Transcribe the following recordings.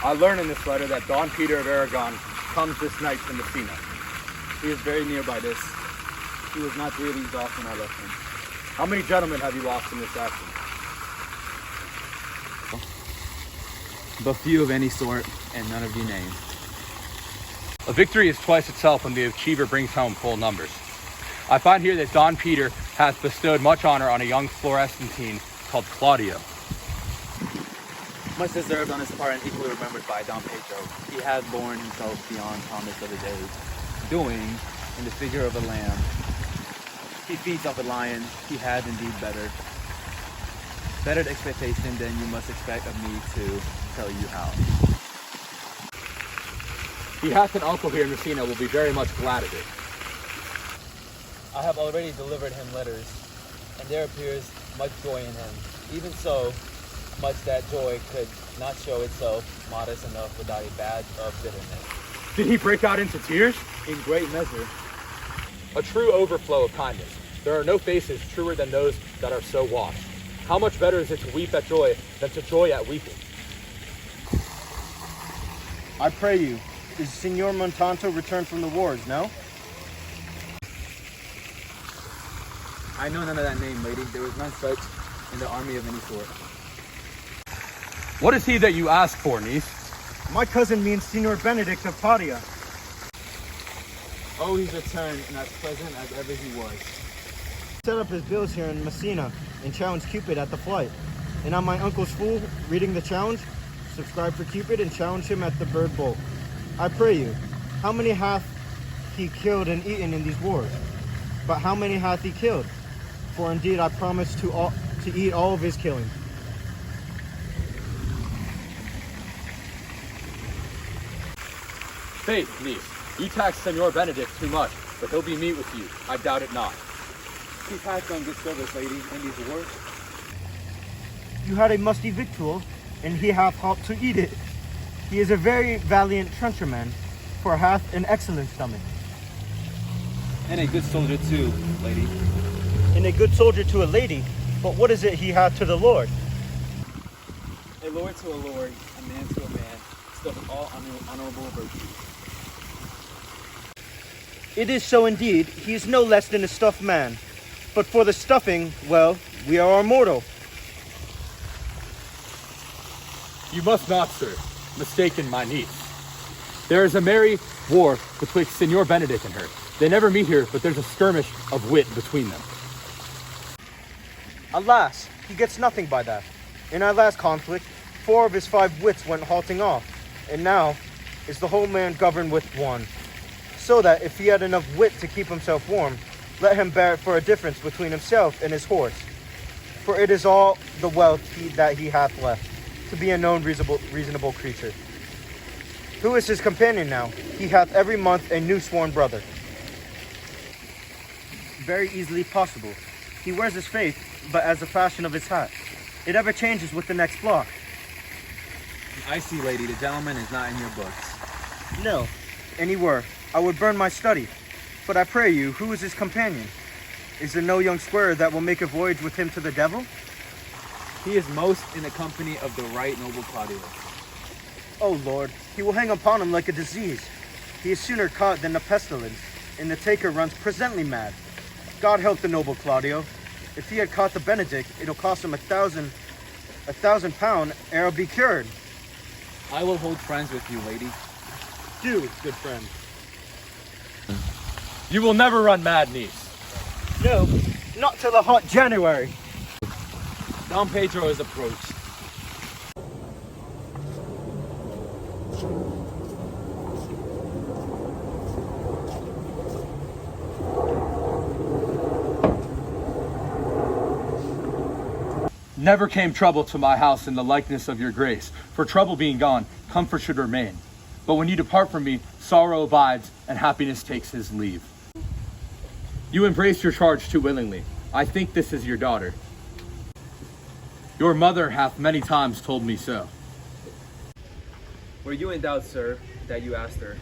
I learn in this letter that Don Peter of Aragon comes this night to Messina. He is very near by this. He was not 3 leagues off when I left him. How many gentlemen have you lost in this action? But few of any sort, and none of you named. A victory is twice itself when the achiever brings home full numbers. I find here that Don Peter hath bestowed much honor on a young Florentine called Claudio. Much deserved on his part and equally remembered by Don Pedro. He had borne himself beyond promise of his age, doing, in the figure of a lamb, he feeds off a lion. He had indeed bettered expectation than you must expect of me to tell you how. He hath an uncle here in Messina will be very much glad of it. I have already delivered him letters, and there appears much joy in him. Even so, much that joy could not show itself modest enough without a badge of bitterness. Did he break out into tears? In great measure. A true overflow of kindness. There are no faces truer than those that are so washed. How much better is it to weep at joy than to joy at weeping? I pray you, is Signor Montanto returned from the wars, no? I know none of that name, lady. There was none such in the army of any sort. What is he that you ask for, niece? My cousin means Signor Benedict of Padua. Oh, he's returned and as pleasant as ever he was. Set up his bills here in Messina and challenged Cupid at the flight. And on my uncle's fool reading the challenge, subscribe for Cupid and challenge him at the Bird Bowl. I pray you, how many hath he killed and eaten in these wars? But how many hath he killed? For indeed I promise to eat all of his killing. Faith, niece, you tax Senor Benedict too much, but he'll be meet with you. I doubt it not. He hath done good service, lady, in these wars. You had a musty victual, and he hath helped to eat it. He is a very valiant trencherman, for hath an excellent stomach. And a good soldier too, lady. And a good soldier to a lady, but what is it he hath to the Lord? A lord to a lord, a man to a man, stuff of all honorable virtues. It is so indeed, he is no less than a stuffed man. But for the stuffing, well, we are immortal. You must not, sir, mistaken my niece. There is a merry war betwixt Senor Benedict and her. They never meet here, but there's a skirmish of wit between them. Alas, he gets nothing by that. In our last conflict, 4 of his 5 wits went halting off, and now is the whole man governed with one. So that if he had enough wit to keep himself warm, let him bear it for a difference between himself and his horse. For it is all the wealth that he hath left, to be a known reasonable creature. Who is his companion now? He hath every month a new sworn brother. Very easily possible. He wears his faith, but as the fashion of his hat. It ever changes with the next block. I see, lady, the gentleman is not in your books. No, and he were, I would burn my study. But I pray you, who is his companion? Is there no young squire that will make a voyage with him to the devil? He is most in the company of the right noble Claudio. Oh Lord, he will hang upon him like a disease. He is sooner caught than the pestilence, and the taker runs presently mad. God help the noble Claudio. If he had caught the Benedict, it'll cost him £1,000 ere be cured. I will hold friends with you, lady. Do, good friend. You will never run mad, niece. No, not till the hot January. Don Pedro is approached. Never came trouble to my house in the likeness of your grace. For trouble being gone, comfort should remain. But when you depart from me, sorrow abides, and happiness takes his leave. You embrace your charge too willingly. I think this is your daughter. Your mother hath many times told me so. Were you in doubt, sir, that you asked her?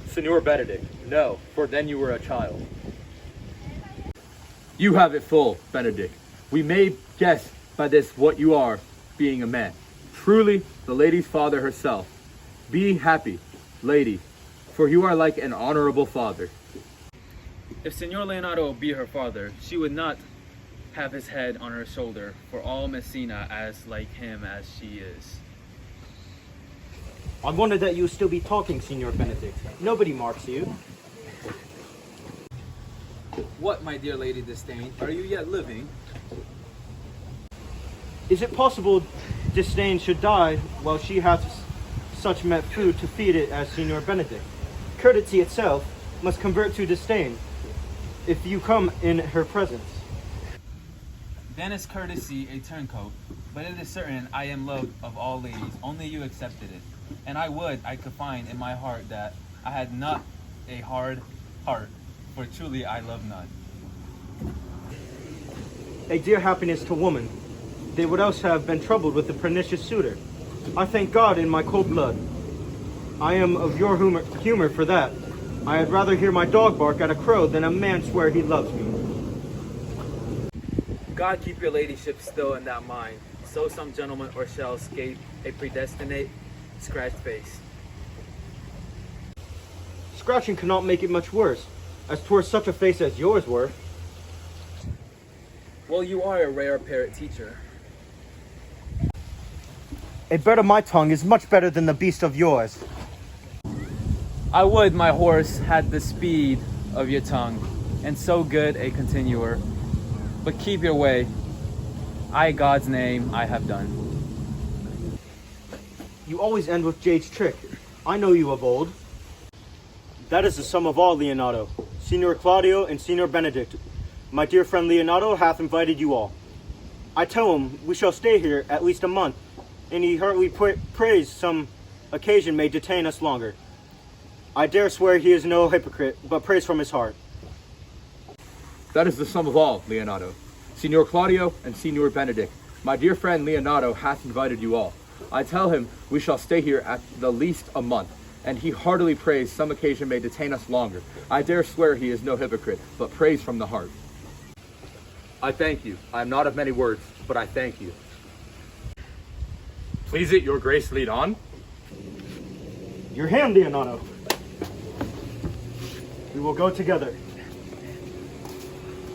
Senor Benedict, no, for then you were a child. You have it full, Benedict. We may guess by this what you are, being a man. Truly, the lady's father herself, Be happy, lady, for you are like an honorable father. If Senor Leonardo be her father, she would not have his head on her shoulder for all Messina as like him as she is. I wonder that you still be talking, Signor Benedict. Nobody marks you. What, my dear Lady Disdain, are you yet living? Is it possible Disdain should die while she hath such met food to feed it as Signor Benedict? Courtesy itself must convert to disdain if you come in her presence. Then is courtesy a turncoat, but it is certain I am loved of all ladies, only you accepted it. And I could find in my heart that I had not a hard heart, for truly I love none. A dear happiness to woman, they would else have been troubled with a pernicious suitor. I thank God in my cold blood. I am of your humor for that. I had rather hear my dog bark at a crow than a man swear he loves me. God keep your ladyship still in that mind, so some gentleman or shall escape a predestinate scratched face. Scratching cannot make it much worse, as 'twere such a face as yours were. Well, you are a rare parrot teacher. A bird of my tongue is much better than the beast of yours. I would my horse had the speed of your tongue, and so good a continuer. But keep your way. I, God's name, I have done. You always end with Jade's trick. I know you of old. That is the sum of all, Leonardo. Signor Claudio and Signor Benedict. My dear friend Leonardo hath invited you all. I tell him we shall stay here at least a month, and he heartily prays some occasion may detain us longer. I dare swear he is no hypocrite, but prays from his heart. That is the sum of all, Leonardo. Signor Claudio and Signor Benedict, my dear friend Leonardo hath invited you all. I tell him we shall stay here at the least a month, and he heartily prays some occasion may detain us longer. I dare swear he is no hypocrite, but prays from the heart. I thank you. I am not of many words, but I thank you. Please it your grace lead on. Your hand, Leonardo. We will go together.